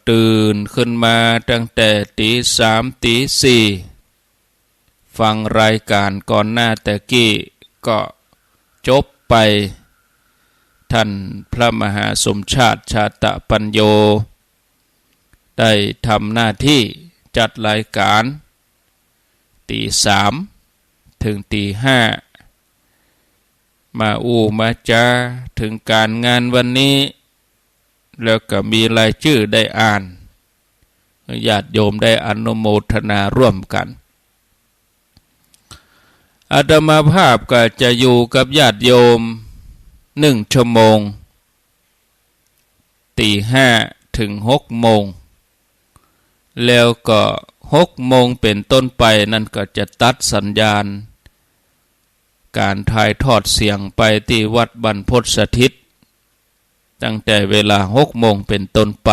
ตื่นขึ้นมาตั้งแต่ตีสามตีสี่ฟังรายการก่อนหน้าแต่กี้ก็จบไปท่านพระมหาสมชาติชาตปัญโยได้ทำหน้าที่จัดรายการตีสามถึงตีห้ามามาจาถึงการงานวันนี้แล้วก็มีรายชื่อได้อ่านญาติโยมได้อนุโมทนาร่วมกันอาตมาภาพก็จะอยู่กับญาติโยม1 ชั่วโมงตี 5 ถึง 6 โมงแล้วก็6 โมงเป็นต้นไปนั่นก็จะตัดสัญญาณการถ่ายทอดเสียงไปที่วัดบรรพตสถิตตั้งแต่เวลา6 โมงเป็นต้นไป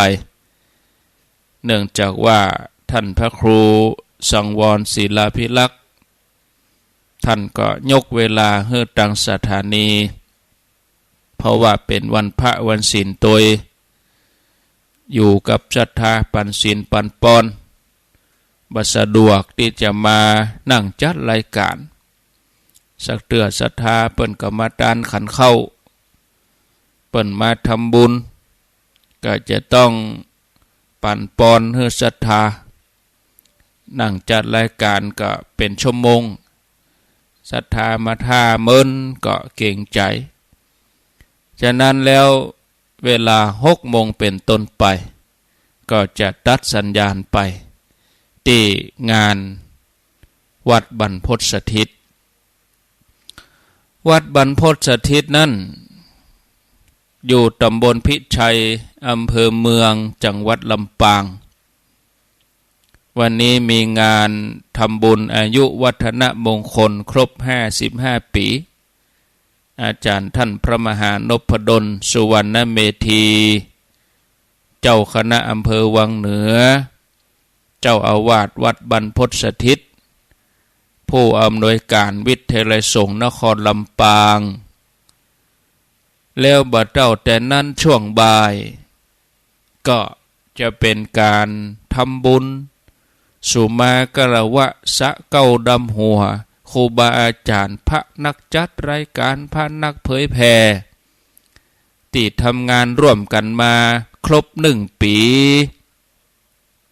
เนื่องจากว่าท่านพระครูสังวรศิลาภิลักษ์ท่านก็ยกเวลาให้ตั้งสถานีเพราะว่าเป็นวันพระวันศีลโดยอยู่กับศรัทธาปันศีลปันปอนบ่สะดวกที่จะมานั่งจัดรายการสักเตือศรัทธาเปิ้นก็มาตานขันเข้าเปิ้นมาทำบุญก็จะต้องปันปอนให้ศรัทธานั่งจัดรายการก็เป็นชั่วโมงศรัทธามาท่าเมินก็เก่งใจฉะนั้นแล้วเวลา6 โมงเป็นต้นไปก็จะตัดสัญญาณไปที่งานวัดบรรพตสถิตวัดบรรพตสถิตนั้นอยู่ตำบลพิชัยอำเภอเมืองจังหวัดลำปางวันนี้มีงานทำบุญอายุวัฒนมงคลครบ55 ปีอาจารย์ท่านพระมหานพดลสุวรรณเมธีเจ้าคณะอำเภอวังเหนือเจ้าอาวาสวัดบรรพตสถิตผู้อำนวยการวิทยาลัยสงฆ์นครลำปางแล้วบัดเจ้าแต่นั้นช่วงบ่ายก็จะเป็นการทำบุญสุมากรวะสะเก้าดำหัวครูบาอาจารย์พระนักจัดรายการพระนักเผยแผ่ที่ทำงานร่วมกันมาครบ1 ปี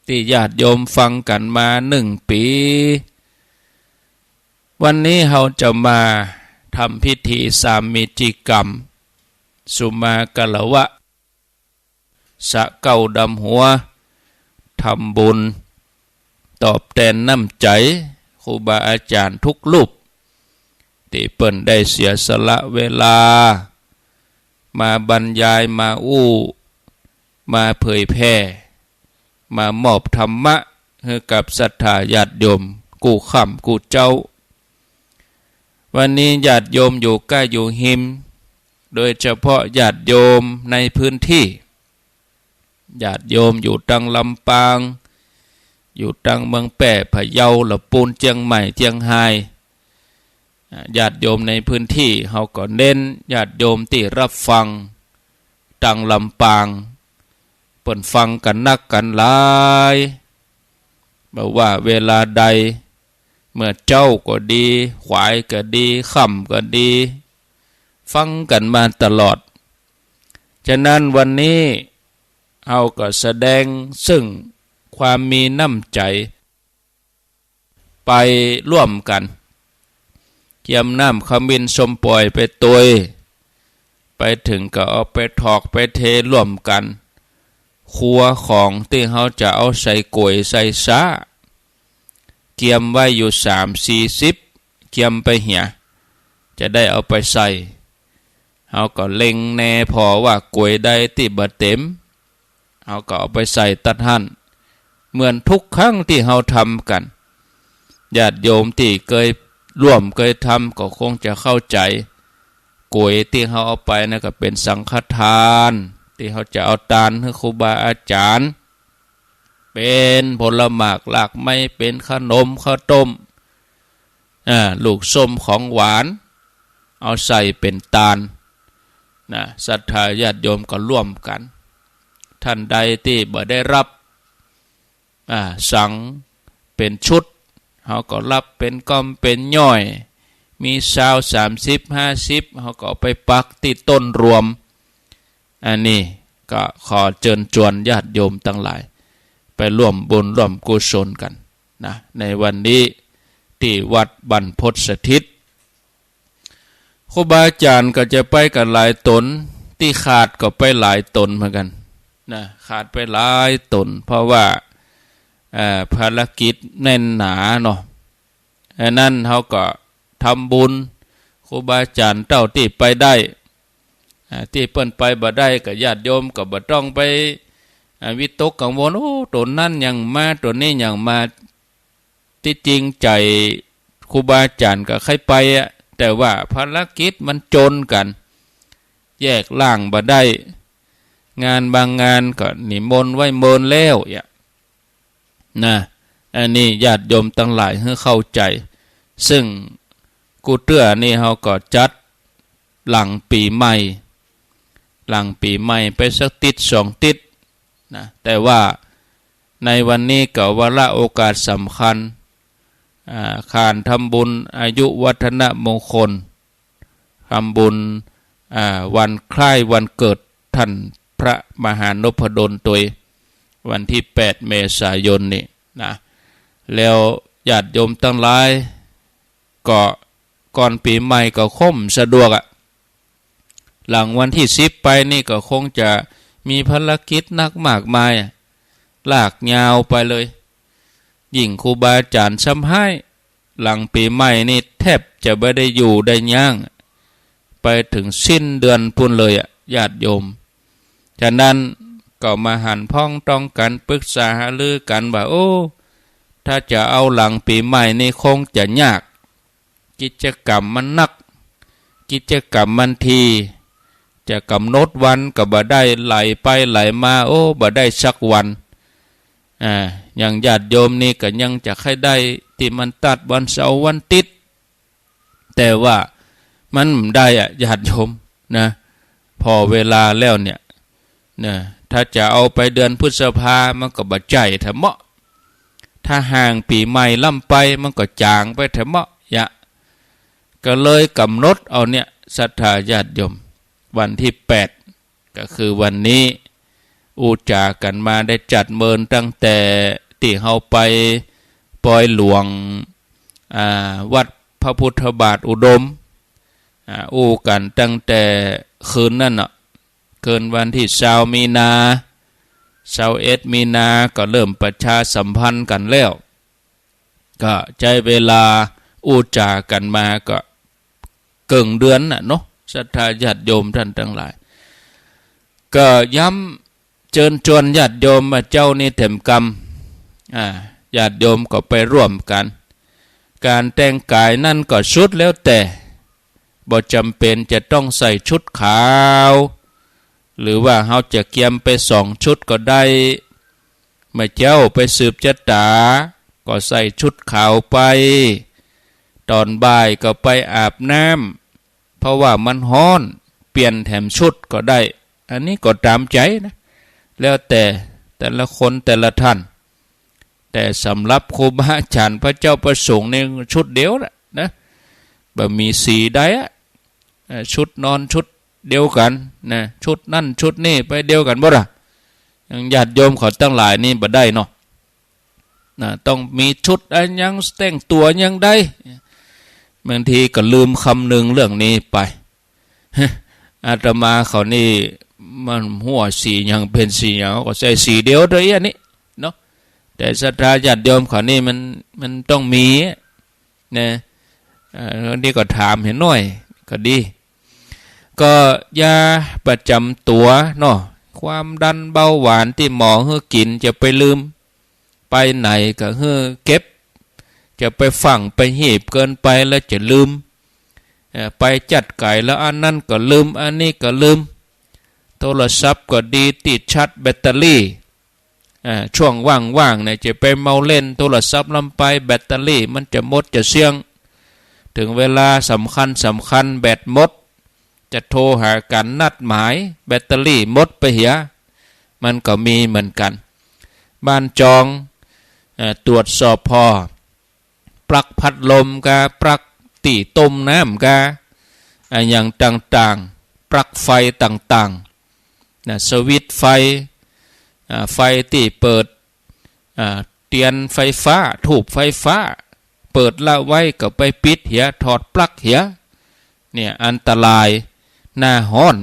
ที่ญาติโยมฟังกันมา1 ปีวันนี้เราจะมาทำพิธีสามีจิกรรมสุมากรวะสะเก้าดำหัวทำบุญตอบแทนน้ำใจครูบาอาจารย์ทุกรูปที่เปิ้นได้เสียสละเวลามาบรรยายมามาเผยแพร่มามอบธรรมะให้กับศรัทธาญาติโยมกู้ค่ำกู้เจ้าวันนี้ญาติโยมอยู่ใกล้อยู่หิมโดยเฉพาะญาติโยมในพื้นที่ญาติโยมอยู่ตังลำปางอยู่ตังเมืองแป่พะเยาลำปูนเจียงใหม่เจียงไฮ้ญาติโยมในพื้นที่เขาก็เน้นญาติโยมที่รับฟังตังลำปางเปิ่นฟังกันนักกันหลายบอกว่าเวลาใดเมื่อเจ้าก็ดีขวายก็ดีค่ำก็ดีฟังกันมาตลอดฉะนั้นวันนี้เอาก็แสดงซึ่งความมีน้ำใจไปร่วมกันเกี่ยมน้ำขมิ้นสมปล่อยไปตัวไปถึงก็เอาไปถอกไปเทร่วมกันครัวของที่เขาจะเอาใส่ก๋วยใส่ซ้าเกี่ยมไว้อยู่30-40เกี่ยมไปเหี่ยจะได้เอาไปใส่เขาก็เล็งแน่พอว่าก๋วยได้ที่บะเต็มเขาก็เอาไปใส่ตัดหั่นเหมือนทุกครั้งที่เราทำกันญาติโยมที่เคยร่วมเคยทำก็คงจะเข้าใจก๋วยที่เขาเอาไปนะก็เป็นสังฆทานที่เขาจะเอาทานให้ครูบาอาจารย์เป็นผลหมากหลากไม้เป็นขนมข้าวต้มลูกส้มของหวานเอาใส่เป็นทานนะศรัทธาญาติโยมก็ร่วมกัน ท่านใดที่บ่ได้รับสังเป็นชุดเขาก็รับเป็นก้อมเป็นย่อยมี20 30 50เขาก็ไปปักที่ต้นรวมอันนี้ก็ขอเชิญชวนญาติโยมทั้งหลายไปร่วมบุญร่วมกุศลกันนะในวันนี้ที่วัดบรรพตสถิตครูบาอาจารย์ก็จะไปกันหลายตนที่ขาดก็ไปหลายตนเหมือนกันนะขาดไปหลายตนเพราะว่าภารกิจแน่นหนาเนาะอันนั้นเขาก็ทำบุญครูบาอาจารย์เจ้าที่ไปได้ที่เปิ้นไปบ่ได้ก็ญาติโยมก็บ่ต้องไปวิตกกังวลโอ้ตัวนั้นยังมาตัวนี้ยังมาที่จริงใจครูบาอาจารย์ก็ใครไปแต่ว่าภารกิจมันจนกันแยกล่างบ่ได้งานบางงานก็นิมนต์ไว้เมินแล้วนะอันนี้ญาติโยมทั้งหลายให้เข้าใจซึ่งกูเตื้อนี่เขาก็จัดหลังปีใหม่ไปสักติด2 ติดนะแต่ว่าในวันนี้ก็วาระโอกาสสำคัญขานทำบุญอายุวัฒนมงคลทำบุญวันคล้ายวันเกิดท่านพระมหานพดลตัววันที่8 เมษายนนี่นะแล้วญาติโยมทั้งหลายก็ก่อนปีใหม่ก็ค่มสะดวกหลังวันที่10ไปนี่ก็คงจะมีภารกิจนักมากมายลากยาวไปเลยยิ่งครูบาอาจารย์ซ้ำให้หลังปีใหม่นี่แทบจะไม่ได้อยู่ได้ย่างไปถึงสิ้นเดือนพุ่นเลยญาติโยมฉะนั้นก็มาหันพ้องต้องกันปรึกษาหารือกันว่าโอ้ถ้าจะเอาหลังปีใหม่นี่คงจะยากกิจกรรมมันนักกิจกรรมมันทีจะกำหนดวันก็บ่ได้ไหลไปไหลมาโอ้บ่ได้สักวันอย่างญาติโยมนี่ก็ยังจะให้ได้ที่มันตัดวันเสาร์วันติดแต่ว่ามันได้ญาติโยมนะพอเวลาแล้วเนี่ยนะถ้าจะเอาไปเดือนพฤษภามันก็บ่ใจแถมเหมาะถ้าห่างปีใหม่ล่ำไปมันก็จางไปแถมเหมาะก็เลยกำหนดเอาเนี่ยศรัทธาญาติโยมวันที่8ก็คือวันนี้อุจากันมาได้จัดเมินตั้งแต่ที่เฮาไปปอยหลวงวัดพระพุทธบาทอุดมอู้กันตั้งแต่คืนนั่นเกินวันที่20 มีนา21 มีนาก็เริ่มประชาสัมพันธ์กันแล้วก็ใช้เวลาอุจากันมาก็เกินเดือนเนาะศรัทธาญาติโยมท่านทั้งหลายก็ย้ำเชิญชวนญาติโยมมาเจ้านี่เต็มกรรมญาติโยมก็ไปร่วมกันการแต่งกายนั่นก็ชุดแล้วแต่บ่จำเป็นจะต้องใส่ชุดขาวหรือว่าเขาจะเกียมไป2 ชุดก็ได้เมื่อเจ้าไปสืบชะตาก็ใส่ชุดขาวไปตอนบ่ายก็ไปอาบน้ำเพราะว่ามันร้อนเปลี่ยนแถมชุดก็ได้อันนี้ก็ตามใจนะแล้วแต่ละคนแต่ละท่านแต่สำหรับครูบาอาจารย์พระเจ้าประสงค์ในชุดเดียวนะบ่มีสีใดชุดนอนชุดเดียวกันนะชุดนั่นชุดนี่ไปเดียวกันบ่ล่ะอย่างญาติโยมเขาตั้งหลายนี่บ่ได้เนาะต้องมีชุดอันยังแต่งตัวยังได้บางทีก็ลืมคำหนึ่งเรื่องนี้ไปอาตมาเขานี่มันหัวสียังเป็นสีอย่างก็ใส่สีเดียวเลยอันนี้เนาะแต่ศรัทธาญาติโยมเขานี่มันต้องมีนะนี่ก็ถามเห็นหน่อยก็ดีก็ยาประจำตัวเนาะความดันเบาหวานที่หมอให้กินจะไปลืมไปไหนก็ให้เก็บจะไปฝังไปหีบเกินไปแล้วจะลืมไปจัดไก่แล้วอันนั้นก็ลืมอันนี้ก็ลืมโทรศัพท์ก็ดีติดชัดแบตเตอรี่ช่วงว่างๆเนี่ยจะไปเมาเล่นโทรศัพท์ลำไปแบตเตอรี่มันจะหมดจะเสี่ยงถึงเวลาสำคัญแบตหมดจะโทรหากันนัดหมายแบตเตอรี่หมดไปเหีย มันก็มีเหมือนกันบ้านจองตรวจสอบพอปลั๊กพัดลมกาปลั๊กตีต้มน้ำกาอย่างต่างๆปลั๊กไฟต่างๆสวิตช์ไฟไฟที่เปิดเตียนไฟฟ้าถูกไฟฟ้าเปิดละไว้ก็ไปปิดเหียถอดปลั๊กเหียเนี่ยอันตรายหน้าห้อน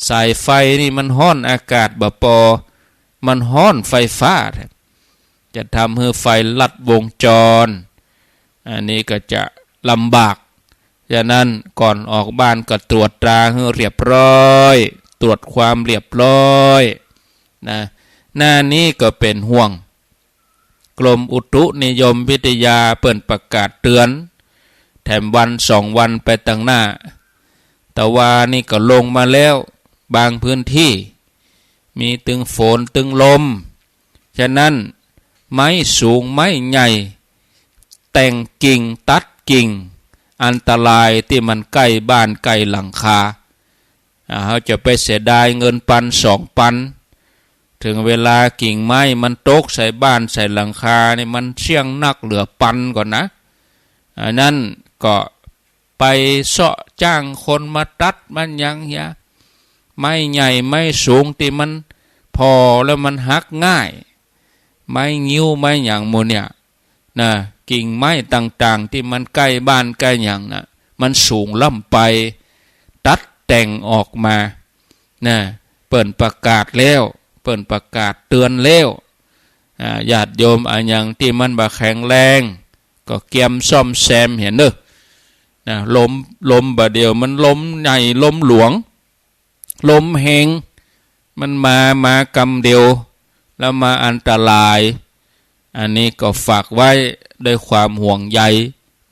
สายไฟนี่มันห้อนอากาศบ่พอมันห้อนไฟฟ้าจะทำให้ไฟลัดวงจรอันนี้ก็จะลำบากฉะนั้นก่อนออกบ้านก็ตรวจตราให้เรียบร้อยตรวจความเรียบร้อยนะหน้านี้ก็เป็นห่วงกรมอุตุนิยมวิทยาเปิดประกาศเตือนแถมวัน2 วันไปตั้งหน้าแต่ว่านี่ก็ลงมาแล้วบางพื้นที่มีตึงฝนตึงลมฉะนั้นไม้สูงไม้ใหญ่แต่งกิ่งตัดกิ่งอันตรายที่มันใกล้บ้านใกล้หลังคาเขาจะไปเสียดายเงิน1-2 ปันถึงเวลากิ่งไม้มันตกใส่บ้านใส่หลังคานี่มันเสี่ยงนักเหลือปันก่อนนะนั่นก็ไปเสาะจ้างคนมาตัดมันยังเหี้ยไม้ใหญ่ไม้สูงที่มันพอแล้วมันหักง่ายไม้งิ้วไม้อย่างโมเนี่ยนะกิ่งไม้ต่างๆที่มันใกล้บ้านใกล้อย่างนะมันสูงล่ำไปตัดแต่งออกมานะเปิดประกาศแล้วเปิดประกาศเตือนแล้วญาติโยมอย่างที่มันบ่แข็งแรงก็เกียมซ่อมแซมเห็นเด้อนะลมบ่เดียวมันลมใหญ่ลมหลวงลมแหงมันมากำเดียวแล้วมาอันตรายอันนี้ก็ฝากไว้ด้วยความห่วงใย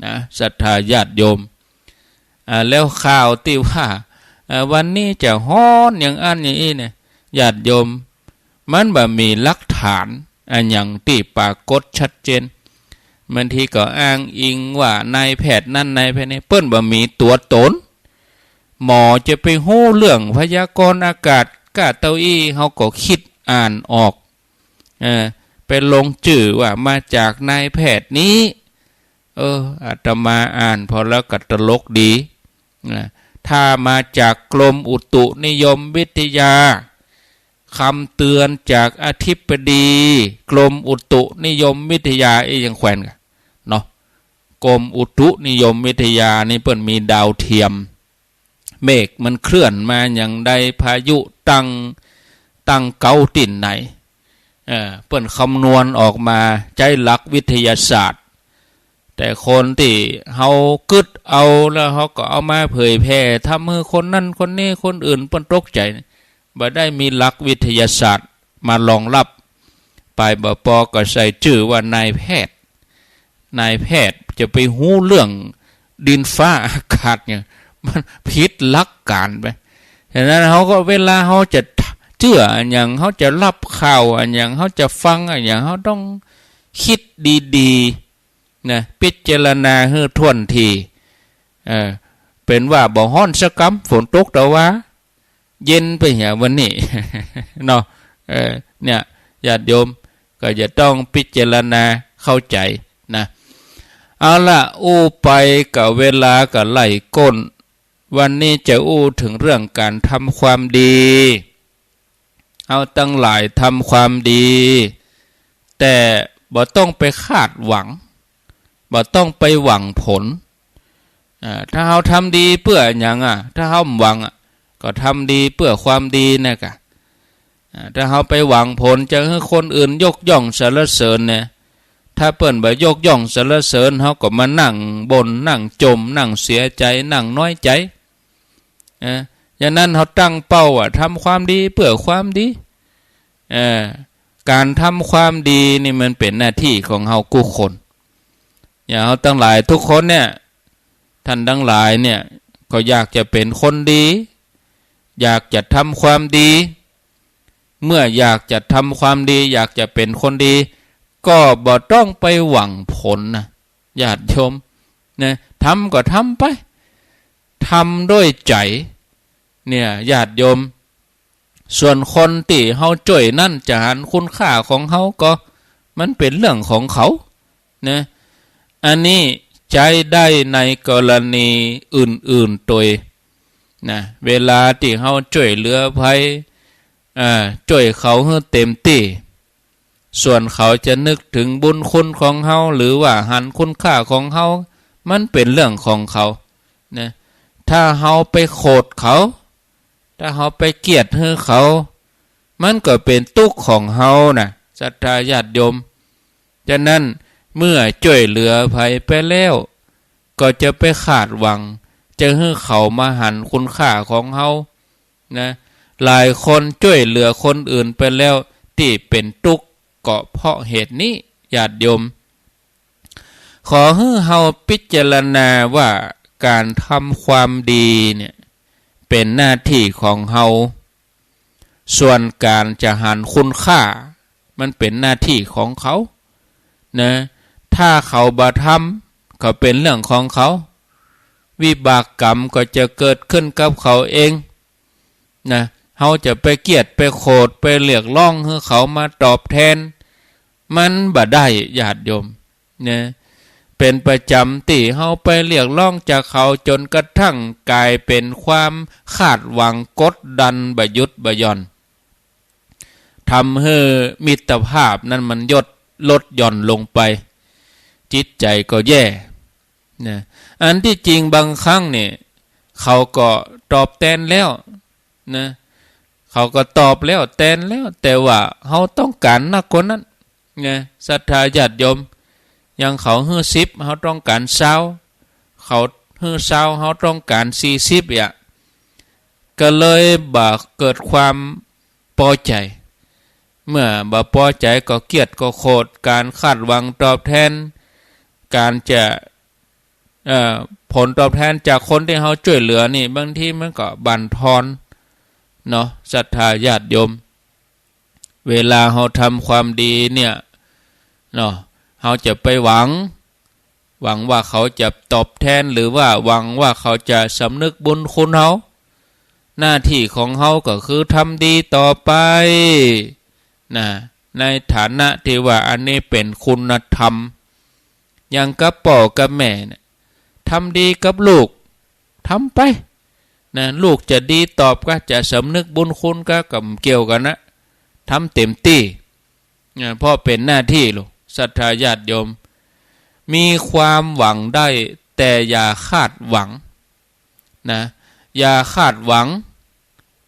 นะศรัทธาญาติโยมแล้วข่าวที่ว่าวันนี้จะฮ้อนอย่างอันอย่างนี้เนี่ยญาติโยมมันบ่มีหลักฐานอย่างที่ปรากฏชัดเจนบางทีก็อ้างอิงว่านายแพทย์นั่นนายแพทย์นี่เปิ้นบ่มีตัวตนหมอจะไปฮู้เรื่องพยากรณ์อากาศกะเต้าอี้เขาก็คิดอ่านออกไปลงชื่อว่ามาจากนายแพทย์นี้อาตมาอ่านพอแล้วก็ตลกดีถ้ามาจากกรมอุตุนิยมวิทยาคำเตือนจากอธิบดีกรมอุตุนิยมวิทยายังแขวนกันเนาะกรมอุตุนิยมวิทยานี่เปิ้นมีดาวเทียมเมฆมันเคลื่อนมาอย่างใดพายุตั้งเกาติ่นไหนเปิ้นคำนวณออกมาใจหลักวิทยาศาสตร์แต่คนที่เฮากึดเอาแล้วเขาก็เอามาเผยแพร่ทำให้คนนั้นคนนี้คนอื่นเปิ้นตกใจบ่ได้มีหลักวิทยาศาสตร์มารองรับไปบ่ปอก็ใส่ชื่อว่านายแพทย์จะไปฮู้เรื่องดินฟ้าอากาศเนี่ยมันผิดหลักการไปฉะนั้นเขาก็เวลาเขาจะเชื่ออย่างเขาจะรับข่าวอย่างเขาจะฟังอย่างเขาต้องคิดดีๆนะพิจารณาให้ท่วนทีเป็นว่าบ่ฮ้อนสักกำฝนตกแต่ว่าเย็นไปเหี่ยวันนี้ เนาะเนี่ยญาติโยมก็จะต้องพิจารณาเข้าใจนะเอาละอู้ไปกับเวลากับไหลก้นวันนี้จะอู้ถึงเรื่องการทำความดีเอาตั้งหลายทำความดีแต่บ่ต้องไปคาดหวังบ่ต้องไปหวังผลถ้าเราทำดีเพื่ออย่างถ้าเราหวังก็ทำดีเพื่อความดีนะกะถ้าเราไปหวังผลจะให้คนอื่นยกย่องสรรเสริญเนี่ยถ้าเปิ้นบ่ยกย่องสรรเสริญเขาก็มานั่งบ่นนั่งจมนั่งเสียใจนั่งน้อยใจอย่างนั้นเขาตั้งเป้าทำความดีเพื่อความดีการทำความดีนี่มันเป็นหน้าที่ของเฮาทุกคนอย่างเฮาทั้งหลายทุกคนเนี่ยท่านทั้งหลายเนี่ยก็อยากจะเป็นคนดีอยากจะทำความดีเมื่ออยากจะทำความดีอยากจะเป็นคนดีก็บ่ต้องไปหวังผลนะญาติโยมนะทำก็ทำไปทำด้วยใจเนี่ยญาติโยม ส่วนคนที่เฮาจ่วยนั่นจะหันคุณค่าของเฮาก็มันเป็นเรื่องของเขานะอันนี้ใจได้ในกรณีอื่นๆตัวนะเวลาที่เฮาจ่วยเหลือภัยจ่วยเขาให้เต็มที่ส่วนเขาจะนึกถึงบุญคุณของเฮาหรือว่าหันคุณค่าของเฮามันเป็นเรื่องของเขานะถ้าเฮาไปโขดเขาถ้าเฮาไปเกลียดให้เขามันก็เป็นทุกข์ของเฮานะศรัทธาญาติโยมฉะนั้นเมื่อช่วยเหลือภัยไปแล้วก็จะไปขาดหวังจะให้เขามาหันคุณค่าของเฮานะหลายคนช่วยเหลือคนอื่นไปแล้วที่เป็นทุกข์ก็เพราะเหตุนี้ญาติโยมขอให้เฮาพิจารณาว่าการทำความดีเนี่ยเป็นหน้าที่ของเฮาส่วนการจะหันคุณค่ามันเป็นหน้าที่ของเขานะถ้าเขาบ่ทำก็เป็นเรื่องของเขาวิบากกรรมก็จะเกิดขึ้นกับเขาเองนะเฮาจะไปเกลียดไปโขดไปเรียกร้องให้เขามาตอบแทนมันบ่ได้ญาติโยมนะเป็นประจำที่เฮาไปเรียกร้องจากเขาจนกระทั่งกลายเป็นความคาดหวังกดดันบ่หยุดบ่หย่อนทำให้มิตรภาพนั้นมันลดหย่อนลงไปจิตใจก็แย่นะอันที่จริงบางครั้งเนี่ยเขาก็ตอบแทนแล้วนะเขาก็ตอบแล้วแทนแล้วแต่ว่าเขาต้องการนักคนนั้นไงศรัทธาญาติโยมยังเขาฮื้อ10เขาต้องการ20เขาฮื้อ20เขาต้องการ40อ่ะก็เลยบ่เกิดความพอใจเมื่อบ่พอใจก็เกลียดก็โกรธการคาดหวังตอบแทนการจะผลตอบแทนจากคนที่เขาช่วยเหลือนี่บางทีมันก็บั่นทอนเนาะศรัทธาญาติโยมเวลาเขาทำความดีเนี่ยเนาะเขาจะไปหวังว่าเขาจะตอบแทนหรือว่าหวังว่าเขาจะสำนึกบุญคุณเขาหน้าที่ของเขาก็คือทำดีต่อไปนะในฐานะที่ว่าอันนี้เป็นคุณธรรมอย่างกับพ่อกับแม่นะทำดีกับลูกทำไปนะลูกจะดีตอบก็จะสำนึกบุญคุณก็กับเกี่ยวกันนะทำเต็มที่นะเพราะเป็นหน้าที่ลูกศรัทธาญาติโยมมีความหวังได้แต่อย่าคาดหวังนะอย่าคาดหวัง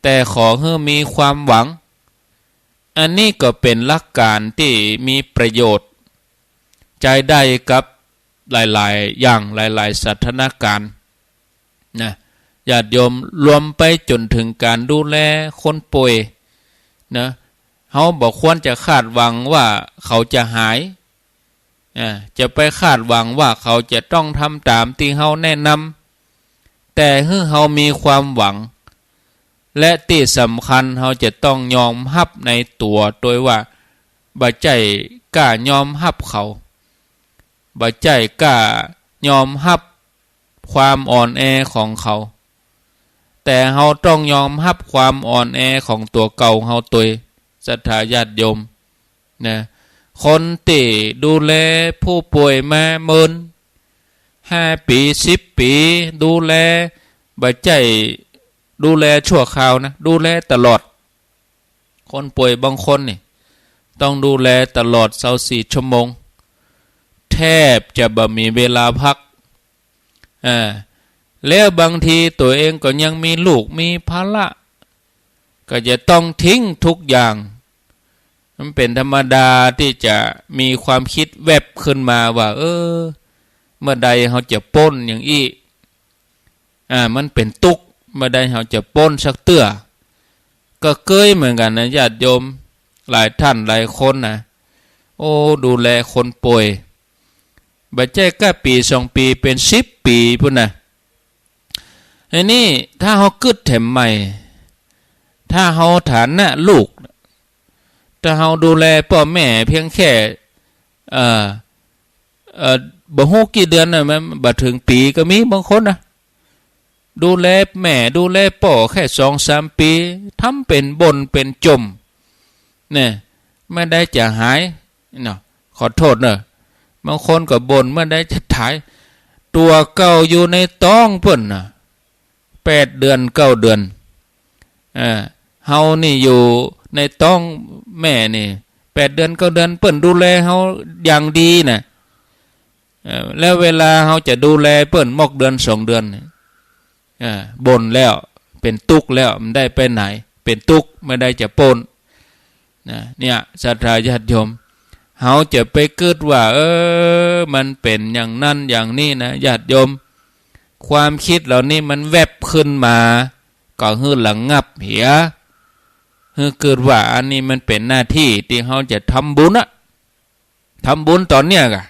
แต่ขอให้มีความหวังอันนี้ก็เป็นหลักการที่มีประโยชน์ใจได้กับหลายๆอย่างหลายๆสถานการณ์นะญาติโยมรวมไปจนถึงการดูแลคนป่วยนะเขาบอกควรจะคาดหวังว่าเขาจะหายจะไปคาดหวังว่าเขาจะต้องทำตามที่เขาแนะนำแต่ให้เขามีความหวังและที่สำคัญเขาจะต้องยอมรับในตัวโดยว่าบ่ใจกล้ายอมรับเขาบ่ใจกล้ายอมรับความอ่อนแอของเขาแต่เขาต้องยอมรับความอ่อนแอของตัวเก่าเขาตัวศรัทธาญาติโยมนะคนที่ดูแลผู้ป่วยมา5 ปี10 ปีดูแลบ่ใจดูแลชั่วคราวนะดูแลตลอดคนป่วยบางคนนี่ต้องดูแลตลอด24 ชั่วโมงแทบจะบ่มีเวลาพักแล้วบางทีตัวเองก็ยังมีลูกมีภาระก็จะต้องทิ้งทุกอย่างมันเป็นธรรมดาที่จะมีความคิดแวบขึ้นมาว่าเมื่อใดเขาจะป้นอย่างอี้มันเป็นตุกเมื่อใดเขาจะป้นสักเตื้อก็เคยเหมือนกันนะญาติโยมหลายท่านหลายคนนะดูแลคนป่วยบัดเจ้ก็ปี2 ปีเป็น10 ปีพุ่นนะอันนี้ถ้าเขากึดแถมใหม่ถ้าเขาฐานะลูกถ้าเขาดูแลพ่อแม่เพียงแค่บ่ฮู้กี่เดือนนะมันบ่ถึงปีก็มีบางคนนะ ดูแลแม่ดูแลป่อแค่2-3 ปีทำเป็นบนเป็นจมเนี่ยไม่ได้จะหายเนาะขอโทษเนอะบางคนก็บ่นเมื่อได้จะถ่ายตัวเก่าอยู่ในท้องเพิ่นน่ะ8 เดือน9 เดือนเฮานี่อยู่ในท้องแม่นี่8 เดือน9 เดือนเพิ่นดูแลเฮาอย่างดีน่ะแล้วเวลาเฮาจะดูแลเพิ่นมอกเดือน2 เดือนบ่นแล้วเป็นตุกแล้วมันได้ไปไหนเป็นตุกไม่ได้จะปนเนี่ยศรัทธาญาติโยมเฮาจะไปเกิดว่ามันเป็นอย่างนั้นอย่างนี้นะญาติโยมความคิดเหล่านี้มันแวบขึ้นมาก็ฮือหลังงับเหียฮือเกิดว่าอันนี้มันเป็นหน้าที่ที่เฮาจะทำบุญอะทำบุญตอนเนี้ยกะ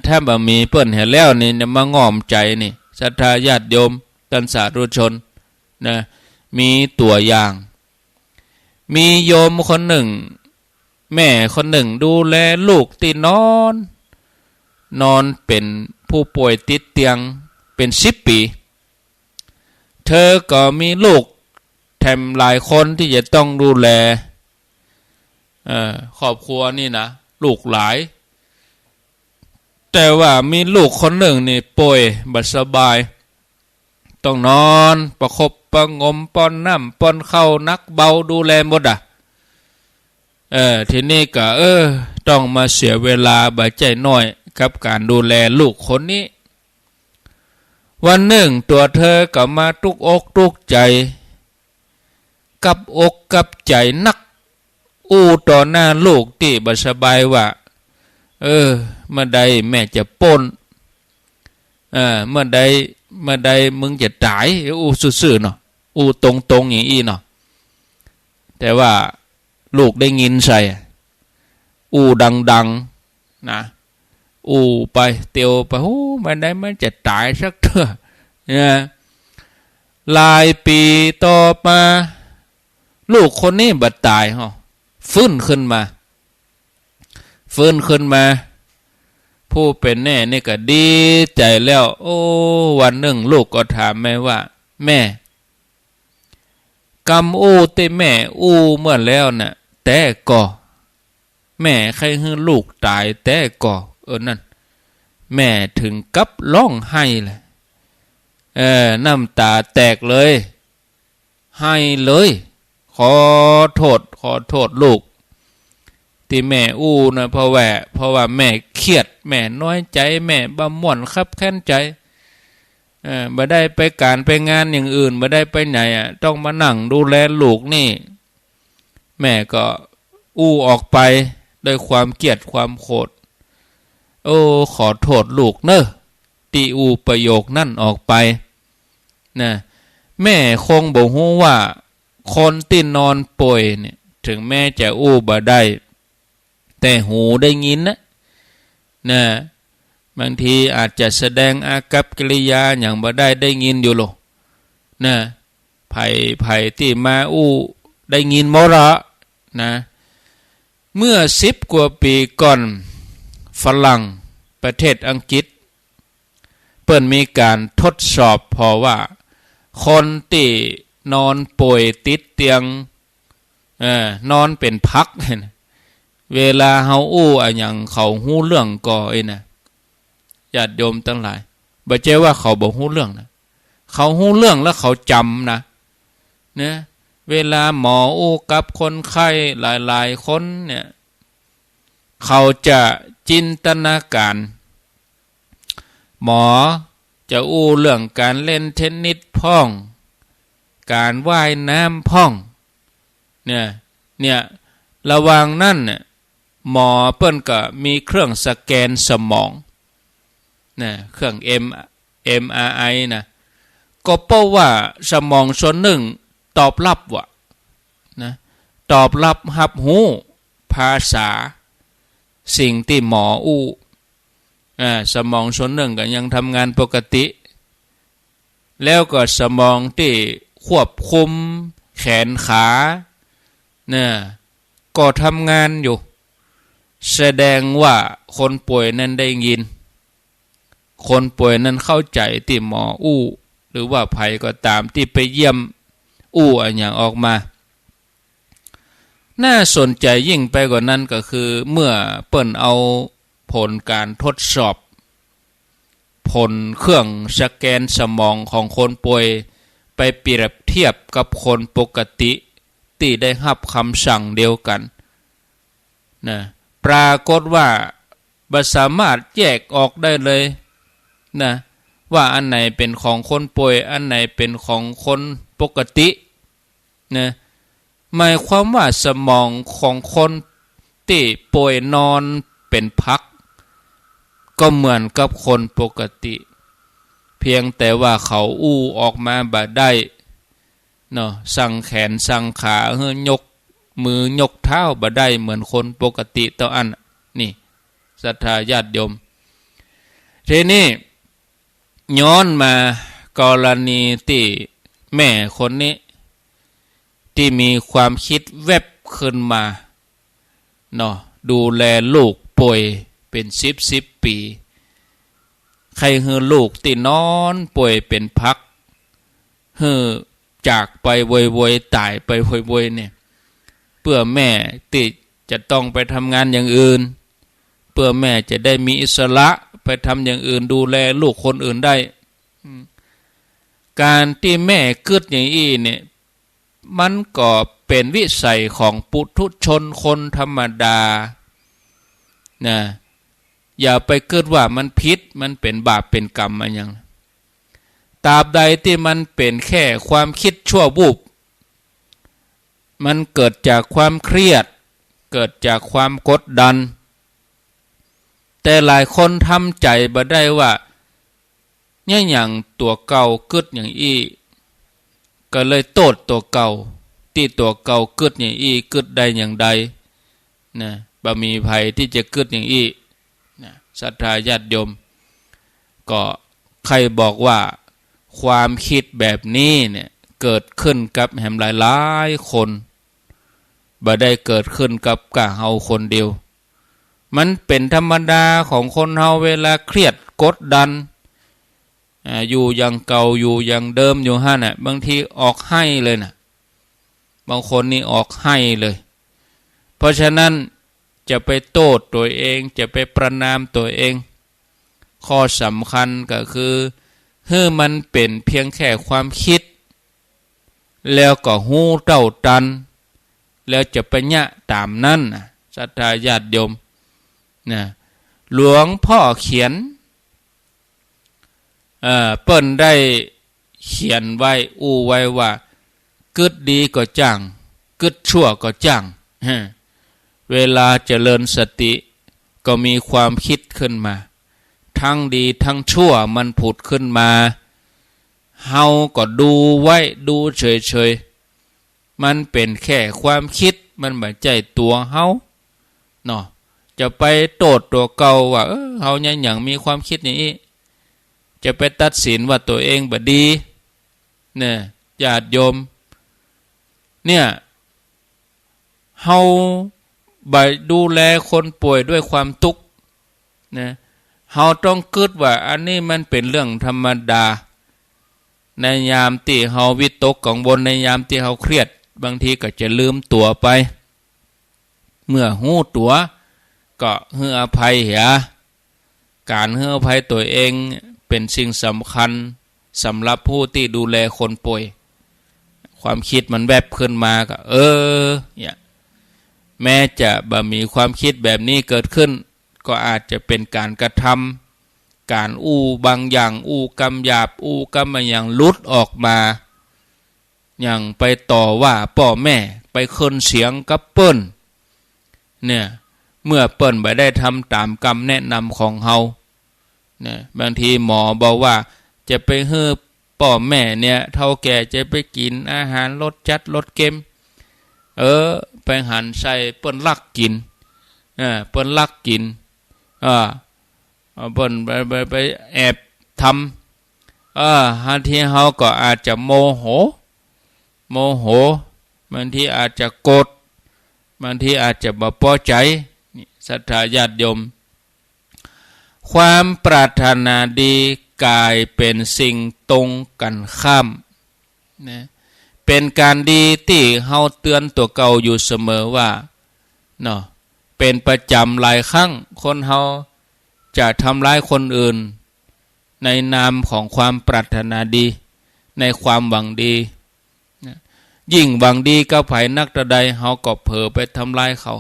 ถ้าบ่มีเปิ้นเห็นแล้วนี่มาง่อมใจนี่ศรัทธาญาติโยมท่านสาธุชนนะมีตัวอย่างมีโยมคนหนึ่งแม่คนหนึ่งดูแลลูกที่นอนเป็นผู้ป่วยติดเตียงเป็น10 ปีเธอก็มีลูกแถมหลายคนที่จะต้องดูแลครอบครัวนี่นะลูกหลายแต่ว่ามีลูกคนหนึ่งนี่ป่วยบ่สบายต้องนอนประคบประงมป้อนน้ำป้อนข้าวนักเบาดูแลหมดทีนี้ก็ต้องมาเสียเวลาบ่ใจน้อยกับการดูแลลูกคนนี้วันหนึ่งตัวเธอก็มาทุกอกทุกใจกับอกกับใจนักต่อหน้าลูกที่บ่สบายว่าเมื่อใดแม่จะป่นเมื่อใดมึงจะตายซื่อๆเนาะตรงๆอย่างอี้เนาะแต่ว่าลูกได้ยินใส่ดังๆนะไปเตียวไปมันได้มันจะตายสักเถอะนะหลายปีต่อมาลูกคนนี้บัดตายฟื้นขึ้นมาผู้เป็นแม่นี่ก็ดีใจแล้ววันหนึ่งลูกก็ถามแม่ว่าแม่กรรมที่แม่เมื่อแล้วน่ะแต่ก่อแม่ใครให้ลูกตายแต่ก่อนั่นแม่ถึงกับร้องไห้เลยน้ำตาแตกเลยให้เลยขอโทษลูกที่แม่นะเพราะว่าแม่เครียดแม่น้อยใจแม่บ่ม่วนคับแค้นใจบ่ได้ไปการไปงานอย่างอื่นบ่ได้ไปไหนต้องมานั่งดูแลลูกนี่แม่ก็ออกไปด้วยความเกลียดความโกรธขอโทษลูกเนอะที่ประโยคนั่นออกไปนะแม่คงบ่ฮู้ว่าคนที่นอนป่วยเนี่ยถึงแม่จะบ่ได้แต่หูได้ยินนะบางทีอาจจะแสดงอากัปกิริยาอย่างบ่ได้ยินอยู่หรอกนะไผที่มาได้ยินหมดละนะเมื่อ10 กว่าปีก่อนฝรั่งประเทศอังกฤษเปิ้นมีการทดสอบพอว่าคนที่นอนป่วยติดเตียงนอนเป็นพักเวลาเฮาอย่างเขาฮู้เรื่องก็นะญาติโยมทั้งหลายบ่ใช่ว่าเขาบ่ฮู้เรื่องนะเขาฮู้เรื่องแล้วเขาจำนะเวลาหมอกับคนไข้หลายๆคนเนี่ยเขาจะจินตนาการหมอจะเรื่องการเล่นเทนนิสพ่องการว่ายน้ำพ่องเนี่ยระหว่างนั้นเนี่ยหมอเปิ้นก็มีเครื่องสแกนสมองเครื่อง MRI นะก็เพราะว่าสมองส่วนหนึ่งตอบรับตอบรับรับรู้ภาษาสิ่งที่หมอสมองส่วนหนึ่งก็ยังทำงานปกติแล้วก็สมองที่ควบคุมแขนขาก็ทำงานอยู่แสดงว่าคนป่วยนั้นได้ยินคนป่วยนั้นเข้าใจที่หมอ หรือว่าไผก็ตามที่ไปเยี่ยมอันอย่างออกมาน่าสนใจยิ่งไปกว่านั้นก็คือเมื่อเปิ้นเอาผลการทดสอบผลเครื่องสแกนสมองของคนป่วยไปเปรียบเทียบกับคนปกติที่ได้รับคำสั่งเดียวกันนะปรากฏว่าบ่สามารถแยกออกได้เลยนะว่าอันไหนเป็นของคนป่วยอันไหนเป็นของคนปกตินะหมายความว่าสมองของคนที่ป่วยนอนเป็นพักก็เหมือนกับคนปกติเพียงแต่ว่าเขาออกมาบ่ได้เนาะสั่งแขนสั่งขาเฮือยกมือยกเท้าบ่ได้เหมือนคนปกติเท่าอันนี่ศรัทธาญาติโยมทีนี้ย้อนมากรณีที่แม่คนนี้ที่มีความคิดแวบขึ้นมาเนาะดูแลลูกป่วยเป็น10ปีใครฮือลูกที่นอนป่วยเป็นพักฮือจากไปโวยๆตายไปโวยๆเนี่ยเพื่อแม่ที่จะต้องไปทำงานอย่างอื่นเพื่อแม่จะได้มีอิสระไปทำอย่างอื่นดูแลลูกคนอื่นได้การที่แม่กึดอย่างอี้เนี่ยมันก็เป็นวิสัยของปุถุชนคนธรรมดานะอย่าไปกึดว่ามันผิดมันเป็นบาปเป็นกรรมอะไรอย่างตราบใดที่มันเป็นแค่ความคิดชั่ววูบมันเกิดจากความเครียดเกิดจากความกดดันแต่หลายคนทำใจบ่ได้ว่าเนี่ยอย่างตัวเก่ากึดอย่างอี้ก็เลยโทษตัวเก่าที่ตัวเก่ากึดอย่างอี้กึดได้อย่างใดนะบ่มีภัยที่จะกึดอย่างอี้นะศรัทธาญาติโยมก็ใครบอกว่าความคิดแบบนี้เนี่ยเกิดขึ้นกับแหมหลายๆคนบ่ได้เกิดขึ้นกับกะเฮาคนเดียวมันเป็นธรรมดาของคนเฮาเวลาเครียดกดดันอยู่อย่างเก่าอยู่อย่างเดิมอยู่หั่นน่ะบางทีออกให้เลยน่ะบางคนนี่ออกให้เลยเพราะฉะนั้นจะไปโทษตัวเองจะไปประณามตัวเองข้อสำคัญก็คือมันเป็นเพียงแค่ความคิดแล้วก็หู้เต้าตันแล้วจะไปยะตามนั้นศรัทธาญาติโยมนะหลวงพ่อเขียนเปิ้นได้เขียนไว้ไว้ว่ากึดดีก็จังกึดชั่วก็จังเวลาเจริญสติก็มีความคิดขึ้นมาทั้งดีทั้งชั่วมันผุดขึ้นมาเฮาก็ดูไว้ดูเฉยๆมันเป็นแค่ความคิดมันไม่ใช่ตัวเฮาเนาะจะไปโทษตัวเก่าว่าเฮาเนี่ยอย่างมีความคิดอย่างนี้จะไปตัดสินว่าตัวเองบ่ดีเนี่ยญาติโยมเนี่ยเฮาบ่ดูแลคนป่วยด้วยความทุกข์นะเฮาต้องคิดว่าอันนี้มันเป็นเรื่องธรรมดาในยามที่เฮาวิตกกังวลในยามที่เฮาเครียดบางทีก็จะลืมตัวไปเมื่อหู้ตัวก็ให้อภัยเหียการให้อภัยตัวเองเป็นสิ่งสำคัญสำหรับผู้ที่ดูแลคนป่วยความคิดมันแวบขึ้นมาก็เนี่ยแม้จะบ่มีความคิดแบบนี้เกิดขึ้นก็อาจจะเป็นการกระทำการบางอย่างกรรมหยาบกรรมอย่างลุดออกมาอย่างไปต่อว่าพ่อแม่ไปขึ้นเสียงกับเปิ้นเนี่ยเมื่อเปิ้นบ่ได้ทำตามกรรมแนะนำของเฮาเนี่ยบางทีหมอบอกว่าจะไปให้พ่อแม่เนี่ยเฒ่าแก่จะไปกินอาหารรสจัดรสเค็มไปหันใส่เปิ้นลักกินเปิ้นลักกินเปิ้นไปแอบทำบางทีเฮาก็อาจจะโมโหบางทีอาจจะโกรธบางทีอาจจะบ่พอใจศรัทธาญาติโยมความปรารถนาดี กลายเป็นสิ่งตรงกันข้ามนะเป็นการดีที่เฮาเตือนตัวเก่าอยู่เสมอว่าเนาะเป็นประจำหลายครั้งคนเฮาจะทำร้ายคนอื่นในนามของความปรารถนาดีในความหวังดีนะยิ่งหวังดีกับไผนักใดเฮาก็เผลอไปทำร้ายเขา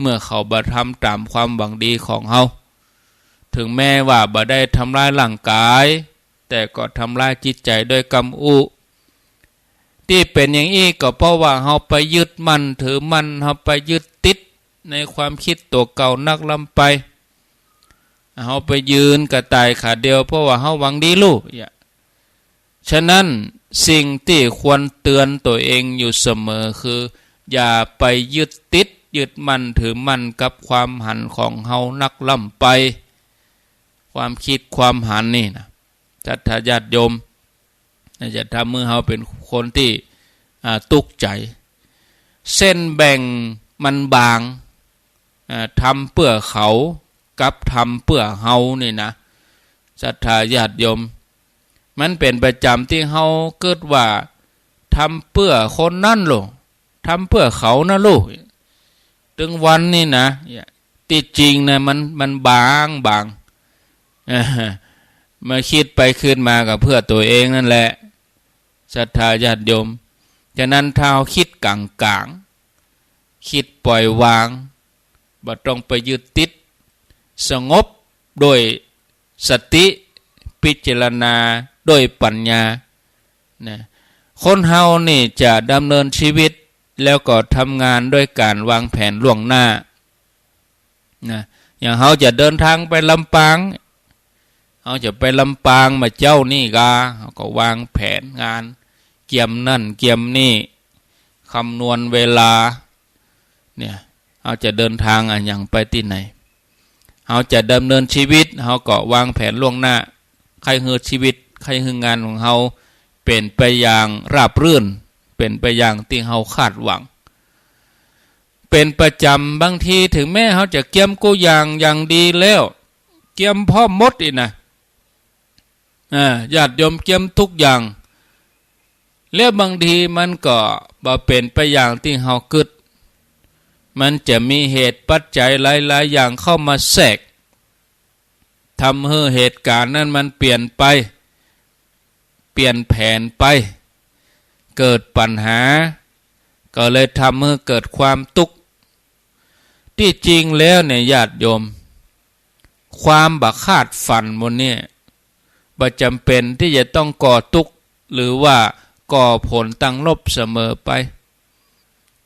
เมื่อเขาบ่ทำตามความหวังดีของเฮาถึงแม้ว่าบ่ได้ทำร้ายร่างกายแต่ก็ทำร้ายจิตใจด้วยกรรมอุที่เป็นอย่างนี้ก็เพราะว่าเฮาไปยึดมั่นถือมั่นเฮาไปยึดติดในความคิดตัวเก่านักลำไปเฮาไปยืนกระต่ายขาเดียวเพราะว่าเฮาหวังดีลูกฉะนั้นสิ่งที่ควรเตือนตัวเองอยู่เสมอคืออย่าไปยึดติดยึดมั่นถือมั่นกับความหันของเฮานักล่ำไปความคิดความหันนี่นะจัตถญาติโยมจะทำมือเฮาเป็นคนที่ตุกใจเส้นแบ่งมันบางทำเพื่อเขากับทำเพื่อเฮานี่นะจัตถญาติโยมมันเป็นประจำที่เฮาเกิดว่าทำเพื่อคนนั่นลูกทำเพื่อเขานะลูกถึงวันนี่นะที่จริงนะมันบางมาคิดไปขึ้นมากับเพื่อตัวเองนั่นแหละศรัทธาญาติโยมฉะนั้นถ้าคิดกลางคิดปล่อยวางบ่ต้องไปยึดติดสงบโดยสติพิจารณาโดยปัญญานะคนเฮานี่จะดำเนินชีวิตแล้วก็ทำงานด้วยการวางแผนล่วงหน้านะอย่างเฮาจะเดินทางไปลำปางเฮาจะไปลำปางมาเจ้านี่กาเฮาก็วางแผนงานเกี่ยมนั่นเกี่ยมนี่คำนวณเวลาเนี่ยเฮาจะเดินทางอย่างไปที่ไหนเฮาจะดำเนินชีวิตเฮาก็วางแผนล่วงหน้าใครฮือชีวิตใครฮืองานของเฮาเป็นไปอย่างราบรื่นเป็นไปอย่างที่เฮาคาดหวังเป็นประจำบางทีถึงแม้เฮาจะเกี่ยมกูอย่างดีแล้วเกี่ยมพร้อมหมดอีกนะญาติโยมเกี่ยมทุกอย่างแล้วบางทีมันก็บ่เป็นไปอย่างที่เฮาคิดมันจะมีเหตุปัจจัยหลายๆอย่างเข้ามาแทรกทำให้เหตุการณ์นั้นมันเปลี่ยนไปเปลี่ยนแผนไปเกิดปัญหาก็เลยทำให้เกิดความทุกข์ที่จริงแล้วเนี่ยญาติโยมความบักคาดฝันบนเนี่ยบ่จำเป็นที่จะต้องก่อทุกข์หรือว่าก่อผลตั้งลบเสมอไป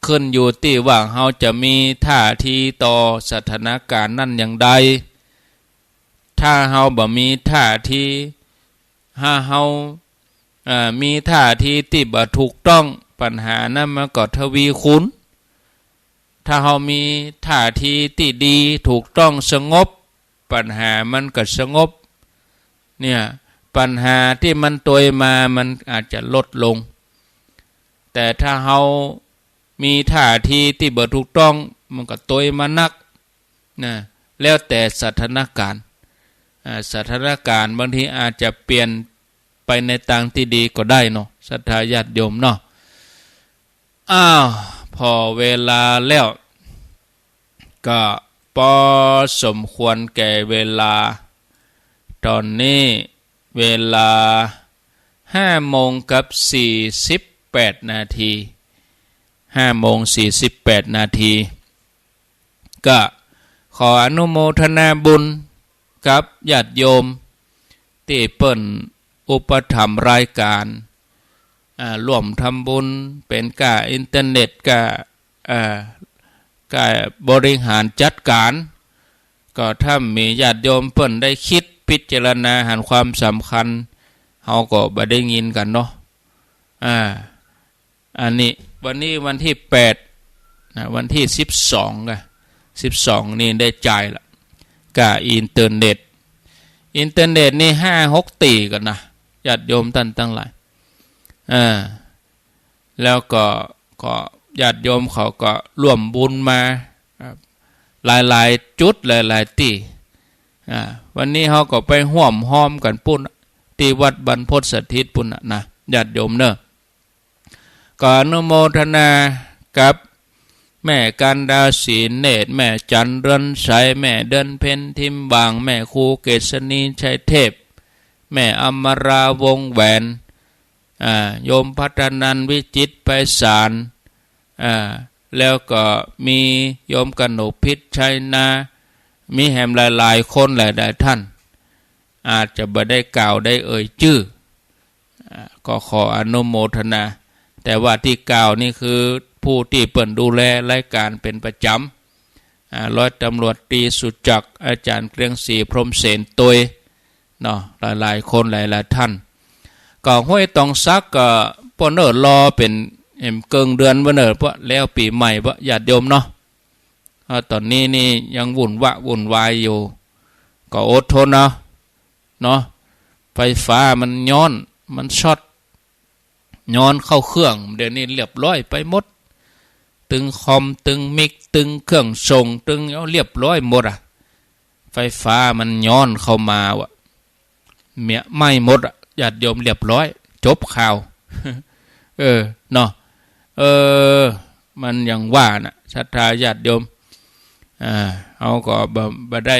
ขึ้นอยู่ที่ว่าเฮาจะมีท่าทีต่อสถานการณ์นั้นอย่างใดถ้าเฮาบ่มีท่าทีเฮามีท่าทีที่บ่ถูกต้องปัญหานั้นมันก็ทวีคูณถ้าเฮามีท่าทีที่ดีถูกต้องสงบปัญหามันก็สงบเนี่ยปัญหาที่มันตัวมามันอาจจะลดลงแต่ถ้าเฮามีท่าทีที่บ่ถูกต้องมันก็ตัวมานักนะแล้วแต่สถานการณ์บางทีอาจจะเปลี่ยนไปในทางที่ดีก็ได้เนาะศรัทธาญาติโยมเนาะพอเวลาแล้วก็พอสมควรแก่เวลาตอนนี้เวลา5:48 นาที5:48 นาทีก็ขออนุโมทนาบุญกับญาติโยมที่เปิ้นอุปถัมภ์รายการร่วมทำบุญเป็นก่าอินเทอร์เน็ตก่าบริหารจัดการก็ถ้ามีญาติโยมเปิ้นได้คิดพิจารณาหาความสำคัญเฮาก็บ่ได้ยินกันเนาะอันนี้วันนี้วันที่8วันที่12ก็12นี่ได้จ่ายละก่าอินเทอร์เน็ตนี่ 5-6 ตีกันนะญาติโยมท่านทั้งหลายแล้วก็ญาติโยมเขาก็ร่วมบุญมาหลายๆจุดหลายๆที่ วันนี้เขาก็ไปห่วมห้อมกันปุ่นที่วัดบรรพตสถิตปุ่นนะญาติโยมเนอะก็อนุโมทนากับแม่กันดาศีเนตรแม่จันเรือนใสแม่เดินเพ็ญทิมบางแม่ครูเกษณีชัยเทพแม่อมราวงแหวนโยมพัฒนันวิจิตไปสารแล้วก็มีโยมกนกพิษชัยนามีแหมหลายๆคนหลายๆท่านอาจจะบ่ได้กล่าวได้เอ่ยชื่อก็ขออนุโมทนาแต่ว่าที่กล่าวนี่คือผู้ที่เปิ่นดูแลรายการเป็นประจำร้อยตำรวจตรีสุจักรอาจารย์เกรียงศรีพรหมเสนตัวยเนาะหลายๆคนหลายๆท่านก็ห้วยตองซักก็ปนเนอรอเป็นเกิงเดือนวันเนอเพราะแล้วปีใหม่เพราะญาติโยมเนาะตอนนี้นี่ยังวุ่นวายอยู่ก็อดทนเนาะไฟฟ้ามันย้อนมันช็อตย้อนเข้าเครื่องเดี๋ยวนี้เรียบร้อยไปหมดตึงคอมตึงมิกตึงเครื่องส่งตึงเรียบร้อยหมดไฟฟ้ามันย้อนเข้ามาวะเมียไหม้หมดญาติโยมเรียบร้อยจบข่าว เนาะมันยังว่านะศรัทธาญาติโยมเอาก็บ่ได้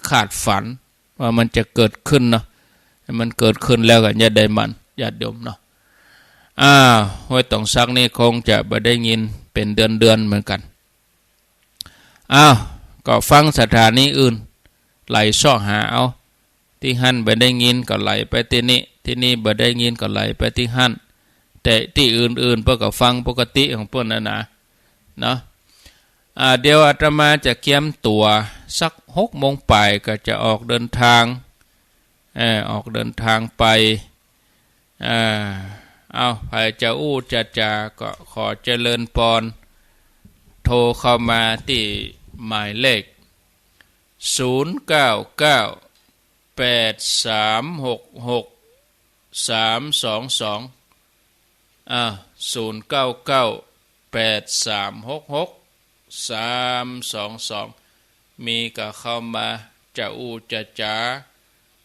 คาดฝันว่ามันจะเกิดขึ้นเนาะมันเกิดขึ้นแล้วก็อย่าได้มันญาติโยมเนาะห้วยตองซักนี่คงจะบ่ได้ยินเป็นเดือนเหมือนกันก็ฟังสถานีอื่นไหลซ่อหาเอาที่หั่นบ่ได้ยินก็ไหลไปที่นี่บ่ได้ยินก็ไหลไปที่หั่นแต่ที่อื่นๆเพิ่นก็ฟังปกติของเพิ่นนะเนาะเดี๋ยวอาตมาจะเตรียมตัวสัก6 โมงปลายก็จะออกเดินทางไปใครจะจะก็ขอเจริญพรโทรเข้ามาที่หมายเลข0998366322มีก็เข้ามาจะ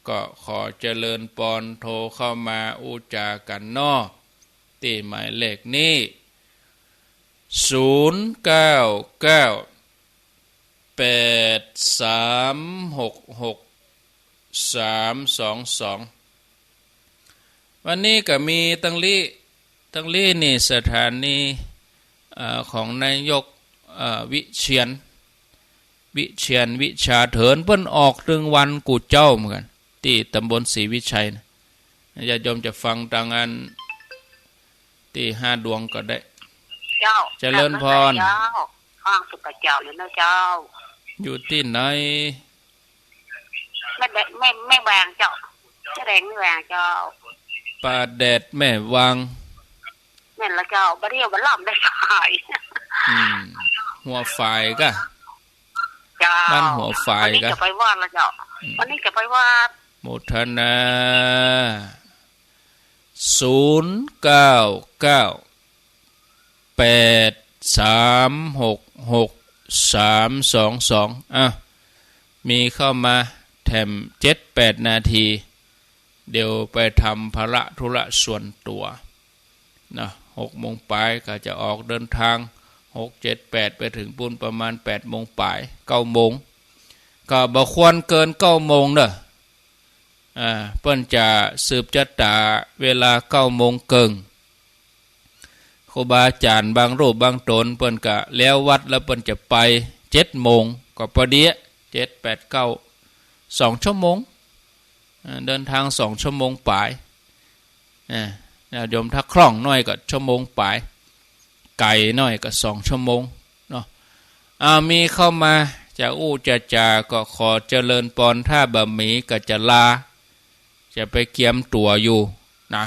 ก็ขอเจริญพรโทรเข้ามาจากันนอกที่หมายเลขนี้0998366322วันนี้ก็มีตั้งลี่นี่สถานีของนายกวิเชียรวิชาเถินเพิ่นออกถึงวันกูเจ้าเหมือนกันที่ตำบลศรีวิชัยนะญาติโยมจะฟังทางอันที่5 ดวงก็ได้เจ้าเจริญพรข้างสุกเจ้าอยู่นะเจ้าอยู่ที่ไหนแม่วางเจ้าแรงแม่วางเจ้าป่าแดดแม่วางแม่นละเจ้าบ่เรียวบ่ล่ำได้ขายหัวฝ่ายก็บ้านหัวฝ่ายก็วันนี้จะไปวาดละเจ้าวันนี้จะไปวาดโมทนา0998366322มีเข้ามาแถม7-8 นาทีเดี๋ยวไปทำภาระธุระส่วนตัวนะ6 โมงปลายก็จะออกเดินทาง6 7 8ไปถึงปุ่นประมาณ8 โมงปลาย9 โมงก็บ่ควรเกิน9 โมงเด้อเปิ้นจะสืบจัตตาเวลา9 โมงเกิงครูบาอาจารย์บางรูปบางตนเปิ้นก็แล้ววัดแล้วเปิ้นจะไป7 โมงก็พอดี7 8 9 2 ชั่วโมงเดินทาง2 ชั่วโมงปลายโยมถ้าคล่องน้อยก็1 ชั่วโมงปลายไก่น้อยก็2 ชั่วโมงเนาะมีเข้ามาจะก็ขอเจริญพรถ้าบะหมี่ก็จะลาจะไปเกียมตัวอยู่นะ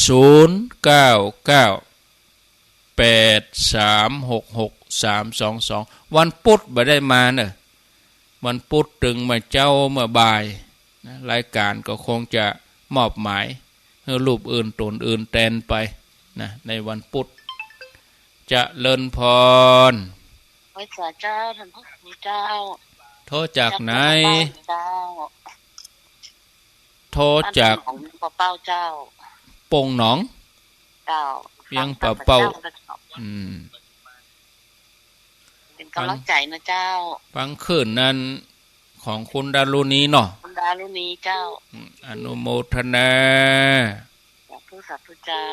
0998366322วันพุธบ่ได้มาเนอะวันพุธถึงมาเจ้าเมื่อบ่ายนะรายการก็คงจะมอบหมายให้รูปอื่นตนอื่นแทนไปนะในวันพุธจะเลินพรพระเจ้าท่านพระคุณเจ้าโทษจากไหน โทรจากของปะเป้าเจ้าปงหนองเจ้าเวียงปะเป้าเป็นกำลังใจนะเจ้าฟังคืนนั้นของคุณดารุณีเนาะคุณดารุณีเจ้าอนุโมทนาสาธุเจ้า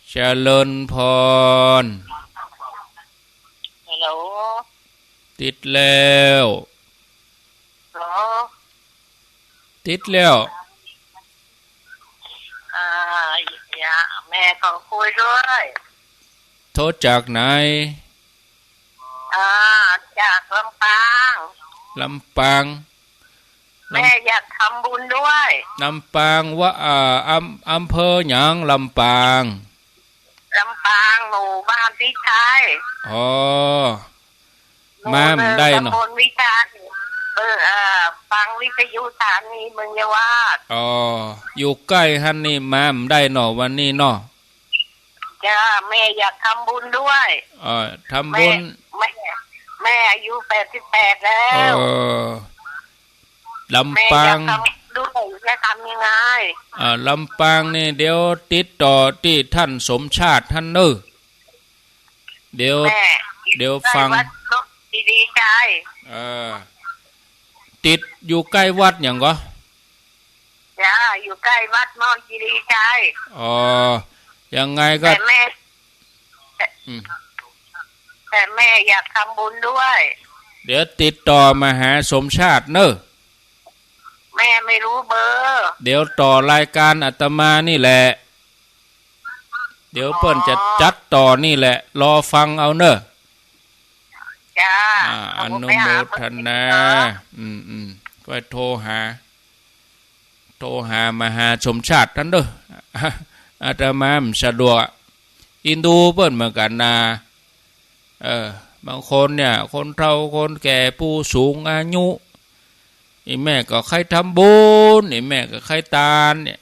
เจริญพรฮัลโหลติดแล้วติดแล้วอย่าแม่ขอคุยด้วยโทรจากไหนจากลำปางแม่อยากทำบุญด้วยลำปางว่าอำเภอหยังลำปางหมู่บ้านพิชัยมาได้เนาะวิชาฟังวิทยุสถานีเมืองเยาวราชอยู่ใกล้ฮันนี่มาได้เนาะวันนี้เนาะจ้าแม่อยากทำบุญด้วยทำบุญแม่อายุ88แล้วลำปางด้วยจะทำยังไงลำปางนี่เดี๋ยวติดต่อที่ท่านสมชาติท่านเนอเดี๋ยวฟังดีใจติดอยู่ใกล้วัดอย่างก็จ้าอยู่ใกล้วัดมองดีใจยังไงก็แต่แม่อยากทำบุญด้วยเดี๋ยวติดต่อมาหาสมชาติเนอะแม่ไม่รู้เบอร์เดี๋ยวต่อรายการอาตมานี่แหละเดี๋ยวเปิ้นจะจัดต่อนี่แหละรอฟังเอาเนอะจ้าอนุโมทนาก็โทรหามาหาสมชาติท่านเด้ออาตมาสะดวกอินดูเปิ้นเหมือนกันนะบางคนเนี่ยคนเฒ่าคนแก่ผู้สูงอายุนี่แม่ก็ใครทำบุญนี่แม่ก็ใครทานเนี่ย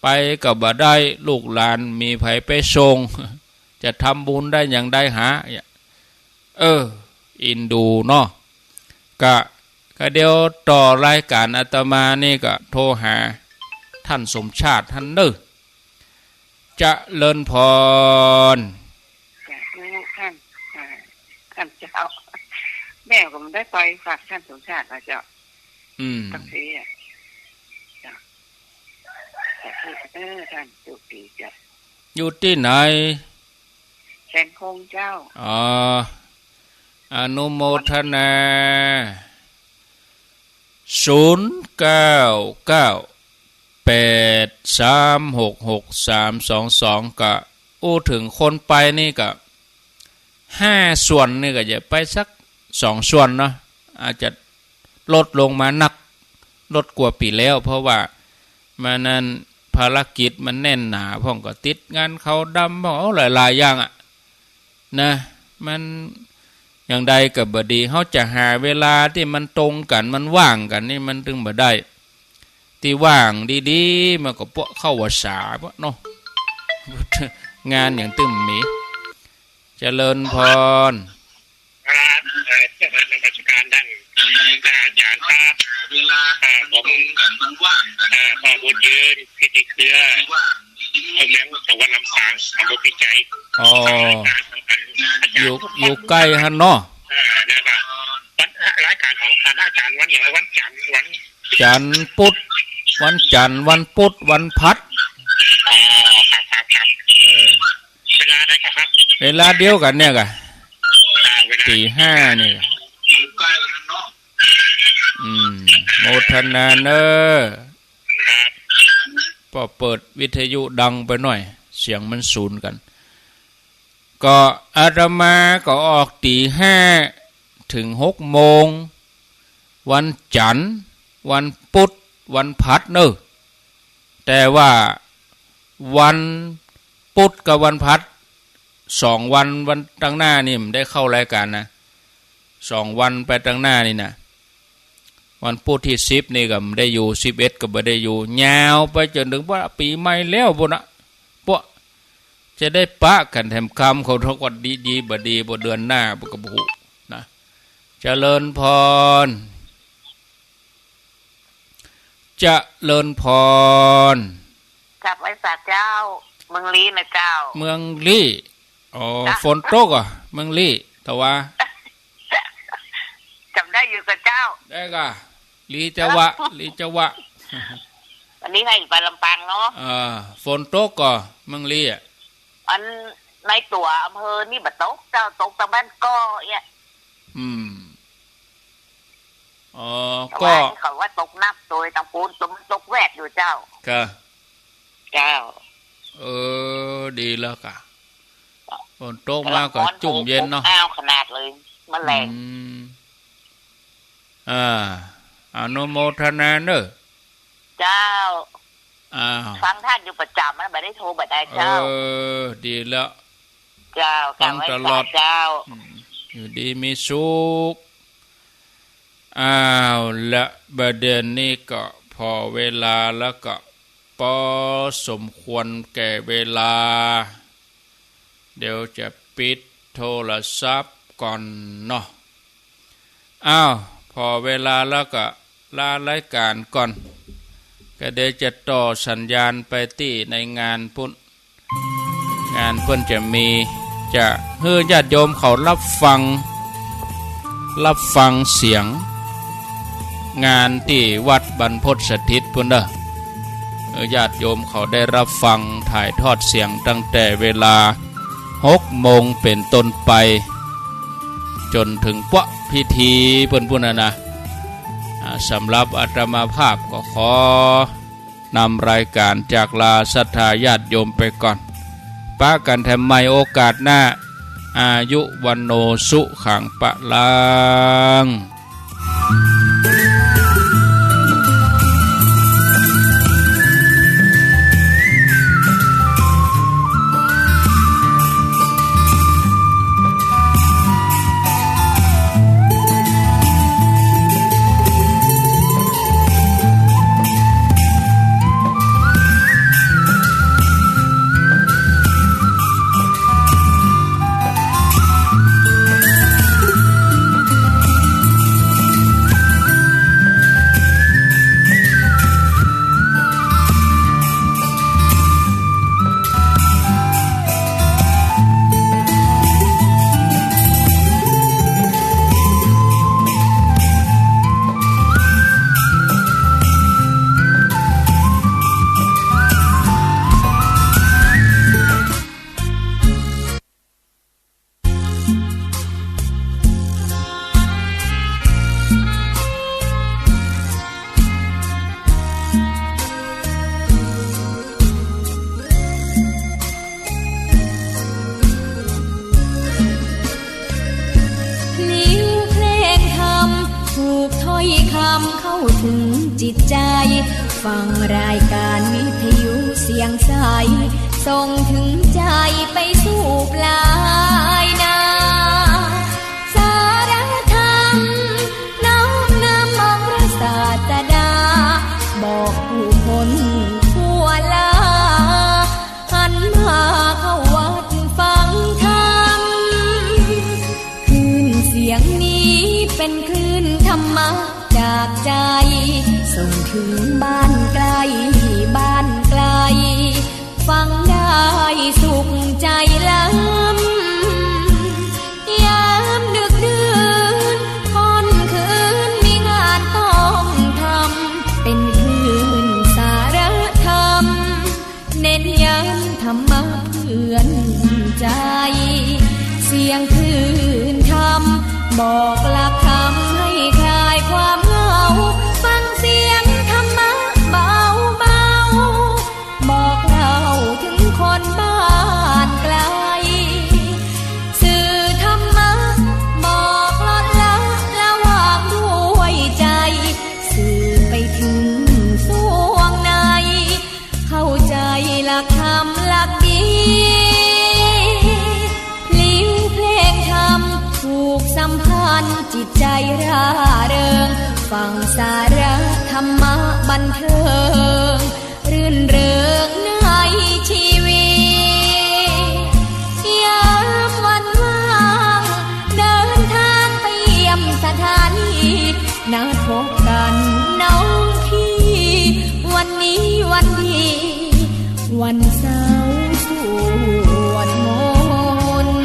ไปก็บ่ได้ลูกหลานมีไผไปส่งจะทำบุญได้อย่างใดหาอินดูเนาะก็เดี๋ยวต่อรายการอาตมานี่ก็โทรหาท่านสมชาติท่านเด้อจะเลินพรท่านเจ้าแม่ก็ไม่ได้ไปฝากท่านสมชาตินะเจ้าตั้งทีจ้ะท่านจุดีจ้ะอยู่ที่ไหนแสนคงเจ้าอนุโมทนา0998366322ก็ถึงคนไปนี่ก็5ส่วนนี่ก็จะไปสัก2ส่วนเนาะอาจจะลดลงมานักลดกว่าปีแล้วเพราะว่ามานั้นภารกิจมันแน่นหนาพ่องก็ติดงานเขาดำพ่องหลายๆอย่างนะมันอย่างใดก็บ่ดีเฮาจะหาเวลาที่มันตรงกันมันว่างกันนี่มันถึงบ่ได้ที่ว่างดีๆมันก็พวกเข้าวัดสาพวกเนาะงานอย่างตึมมีเจริญพรนมัสการท่านอาจารย์ครับเวลาผมกันมันว่างพ่อบุญยืนพิธีเครือเลี้ยงแต่ว่าลำปางอำเภอพิจัยอยู่ใกล้ฮันเนาะรายการของอาจารย์วันอย่างวันจันทร์พุธวันจันทร์วันพุธวันพัดครับเวลาได้ครับเวลาเดียวกันเนี่ยกะ4:05นี่โมทนาเนอพอเปิดวิทยุดังไปหน่อยเสียงมันสูญกันก็อาตมาก็ออก5:00 ถึง 6:00 วันจันทร์วันพุธวันพัดเนอะแต่ว่าวันพุธกับวันพัด2 วันตั้งหน้านี่มันได้เข้ารายการนะ2 วันไปตั้งหน้านี่นะวันพุธที่10นี่ก็ไม่ได้อยู่11ก็ไม่ได้อยู่ยาวไปจนถึงว่าปีใหม่แล้วบ่นะพวกจะได้ปะกันแถมคำเขาทุกวันดีๆบ่ดีบ่เดือนหน้าบ่กระบุนะเจริญพร จะเลินพรกับไว้สัตว์เจ้าเมืองลีนะเจ้าเมืองลี่อ๋อฝนตกอ่ะเมืองลี่แต่ว่าจำได้อยู่กับเจ้าได้ก่ะลีจะวะลีจะวะวันนี้ให้ไปลำปางเนาะฝนตกก่อเมืองลี่อ่ะอันในตัวอำเภอนี่บัดตกเจ้าตกตะบ้านก็เนี่ยก็เขาว่าตกนับโดยตังปูนตกแวดอยู่เจ้าก็เจ้าดีแล้วกะฝนตกมากก็จุ่มเย็นเนาะอ้าวขนาดเลยแมลงอนุโมทนาเนอะเจ้าฟังท่านอยู่ประจำนะไม่ได้โทรบัดได้เจ้าดีแล้วเจ้าฟังตลอดเจ้าอยู่ดีมีสุขและประเด็นนี้ก็พอเวลาแล้วก็พอสมควรแก่เวลาเดี๋ยวจะปิดโทรศัพท์ก่อนเนาะพอเวลาแล้วก็ลารายการก่อนก็เดี๋ยวจะต่อสัญญาณไปที่ในงานพุ่นงานเพิ่นจะมีจะให้ญาติโยมเขารับฟังเสียงงานที่วัดบรรพตสถิตพุ่นเด้อญาติโยมเขาได้รับฟังถ่ายทอดเสียงตั้งแต่เวลา6 โมงเป็นต้นไปจนถึงปะพิธีเพิ่นพุ่นนะสำหรับอาตมาภาพก็ขอนำรายการจากลาศรัทธาญาติโยมไปก่อนป้ากันแถมใหม่โอกาสหน้าอายุวันโนสุขังปะลังเข้าถึงจิตใจฟังรายการวิทยุเสียงใสส่งถึงใจไปสู่ปลายนาสารธรรมน้อมนำมองพระศาสดาบอกผู้คนทั่วลาหันมาเข้าวัดฟังธรรมคลื่นเสียงนี้เป็นคลื่นธรรมะจากใจส่งถึงบ้านไกลบ้านไกลฟังได้สุขใจล้ำยามดึกดื่นค่ำคืนมีงานต้องทำเป็นคลื่นสารธรรมเน้นย้ำธรรมะเพื่อนใจเสียงคลื่นธรรมบอกหลักธรรมให้คลายความเหงาฟังเสียงธรรมะเบาเบาบอกเล่าถึงคนบ้านไกลสื่อธรรมะบอกลดละละวางด้วยใจสื่อไปถึงสวงในเข้าใจหลักธรรมหลักดีลิ้วเพลงธรรมถูกสัมพันธ์จิตใจร่าเริงฟังสาระธรรมะบันเทิงรื่นเริงในชีวิตยามวันว่างเดินทางไปเยี่ยมสถานีนัดพบกันน้องพี่ วันเสาร์สวดมนต์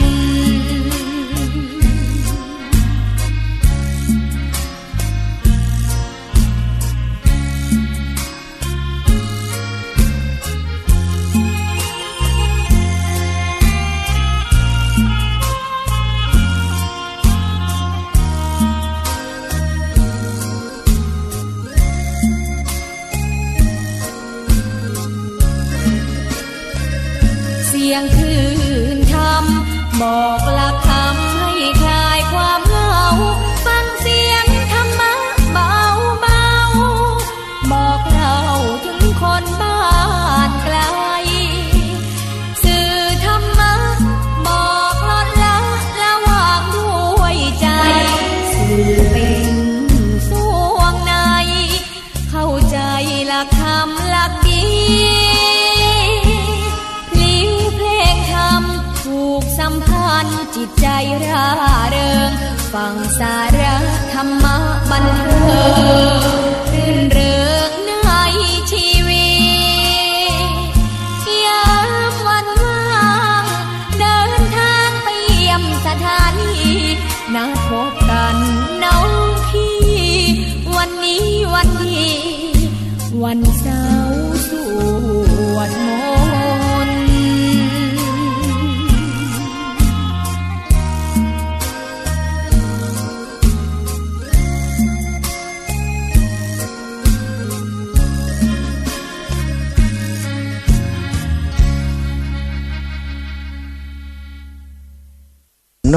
เสียงคลื่นธรรมบอกหลักธรรมให้คลายความเหงาฟังเสียงธรรมะเบาเบาบอกเราถึงคนบ้านไกลสื่อธรรมะบอกลดละระหว่างด้วยใจสื่อเป็นสวงในเข้าใจหลักธรรมหลักดีถูกสัมพันธ์จิตใจร่าเริงฟังสาระธรรมะบันเทิงรื่นเริงในชีวิตยามวันว่างเดินทางไปเยี่ยมสถานีนัดพบกันน้องพี่วันนี้วันดีวันเสาร์สวดมนต์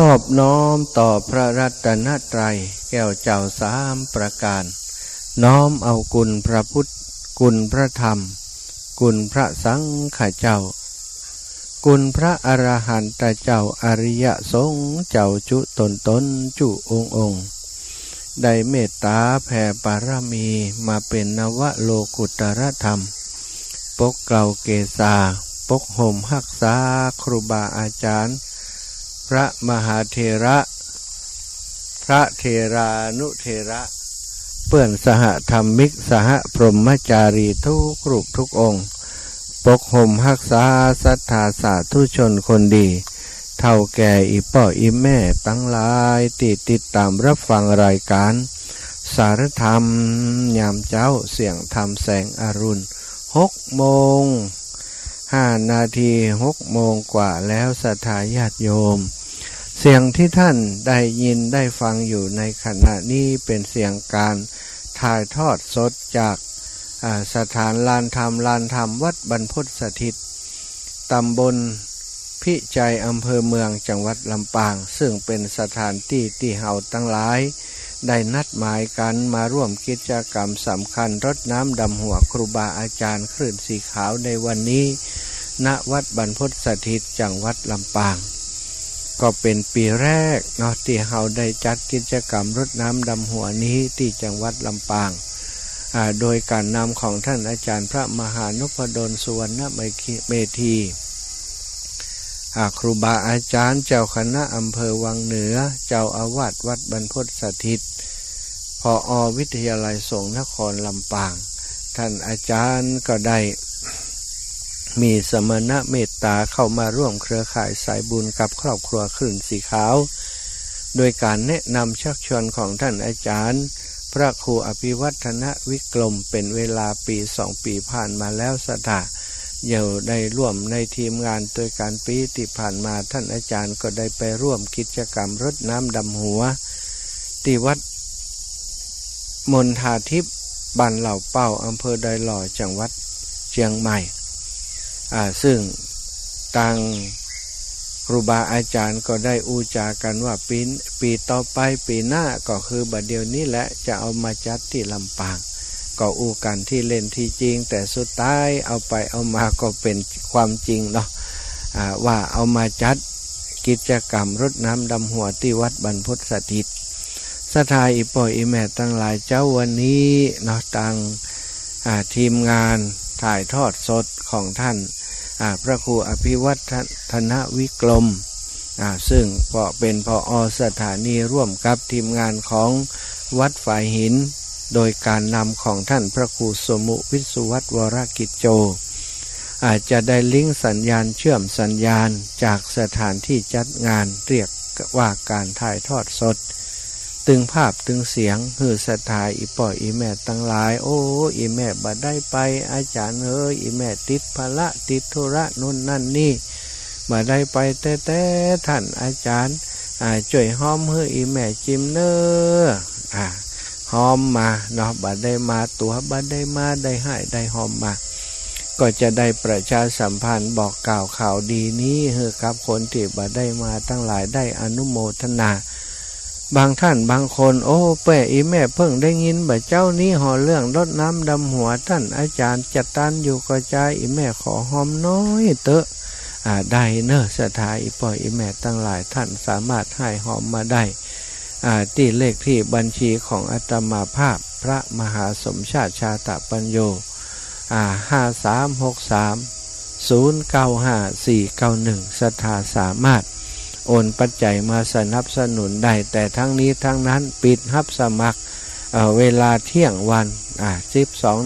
นอบน้อมต่อพระรัตนตรัยแก้วเจ้าสามประการน้อมเอาคุณพระพุทธคุณพระธรรมคุณพระสังฆเจ้าคุณพระอรหันตเจ้าอริยสงฆ์เจ้าจุตนจุองค์ได้เมตตาแผ่ปารมีมาเป็นนวโลกุตรธรรมปกเกลาเกศาปกห่มหักษาครูบาอาจารย์พระมหาเถระพระเถรานุเถระเพื่อนสหธรรมิกสหพรหมจารีทุกรูปทุกองค์ปกห่มรักษาศรัทธาสาธุชนคนดีเท่าแก่อีพ่ออีแม่ตั้งหลายติดตามรับฟังรายการสารธรรมยามเจ้าเสียงธรรมแสงอรุณ6:05 นาที6 โมงกว่าแล้วศรัทธาญาติโยมเสียงที่ท่านได้ยินได้ฟังอยู่ในขณะนี้เป็นเสียงการถ่ายทอดสดจากสถานลานธรรมวัดบรรพตสถิตตำบลพิจัยอำเภอเมืองจังหวัดลำปางซึ่งเป็นสถานที่ที่เฮาทั้งหลายได้นัดหมายกันมาร่วมกิจกรรมสำคัญรดน้ำดำหัวครูบาอาจารย์คลื่นสีขาวในวันนี้ณวัดบรรพตสถิตจังหวัดลำปางก็เป็นปีแรกเนาะที่เฮาได้จัดกิจกรรมรดน้ำดำหัวนี้ที่จังหวัดลำปางโดยการนำของท่านอาจารย์พระมหานพดลสุวรรณเมธีครูบาอาจารย์เจ้าคณะอำเภอวังเหนือเจ้าอาวาสวัดบรรพตสถิตผอ.วิทยาลัยสงฆ์นครลำปางท่านอาจารย์ก็ได้มีสมณะเมตตาเข้ามาร่วมเครือข่ายสายบุญกับครอบครัวคลื่นสีขาวโดยการแนะนำชักชวนของท่านอาจารย์พระครูอภิวัฒนวิกรมเป็นเวลาปี2 ปีผ่านมาแล้วสถาเดี๋ยวได้ร่วมในทีมงานโดยการปีที่ผ่านมาท่านอาจารย์ก็ได้ไปร่วมกิจกรรมรดน้ำดำหัวที่วัดมณฑาทิพย์บ้านเหล่าเป้าอำเภอดอยหล่อจังหวัดเชียงใหม่ซึ่งทางครูบาอาจารย์ก็ได้อูจากันว่าปีต่อไปปีหน้าก็คือบัดเดียวนี้แหละจะเอามาจัดที่ลำปางก็อูกันที่เล่นที่จริงแต่สุดท้ายเอาไปเอามาก็เป็นความจริงเนาะว่าเอามาจัดกิจกรรมรดน้ำดำหัวที่วัดบรรพตสถิตสถาอีป่อยอีแม่ตั้งหลายเจ้าวันนี้เนาะตั้งทีมงานถ่ายทอดสดของท่านพระครูอภิวัฒนวิกรมซึ่งก็เป็นผอ.สถานีร่วมกับทีมงานของวัดฝ่ายหินโดยการนำของท่านพระครูสมุวิสุวัตวรกิจโจ อาจจะได้ลิงก์สัญญาณเชื่อมสัญญาณจากสถานที่จัดงานเรียกว่าการถ่ายทอดสดตึงภาพตึงเสียงฮือสถายอีป่ออีแม่ตั้งหลายโอ้อีแม่บ่ได้ไปอาจารย์เอ้ยอีแม่ติดภาระติดธุระนู่นนั่นนี่บ่ได้ไปแต่ท่านอาจารย์ช่วยห้อมฮืออีแม่จิมเนอห้อมมาเนาะบ่ได้มาตัวบ่ได้มาได้ให้ได้ห้อมมาก็จะได้ประชาสัมพันธ์บอกกล่าวข่าวดีนี้ฮือกับคนที่บ่ได้มาทั้งหลายได้อนุโมทนาบางท่านบางคนโอ้แป่อีแม่เพิ่งได้ยินบ่เจ้านี้ห่อเรื่องรดน้ำดำหัวท่านอาจารย์จัดตันอยู่ก็ใจอีแม่ขอหอมน้อยเตอะได้เนอะสถาอีป่อยอีแม่ตั้งหลายท่านสามารถให้หอมมาได้ที่เลขที่บัญชีของอาตมาภาพพระมหาสมชาติชาตปัญโย5363095491ศรัทธาสามารถโอนปัจจัยมาสนับสนุนได้แต่ทั้งนี้ทั้งนั้นปิดรับสมัครเวลาเที่ยงวัน12 น.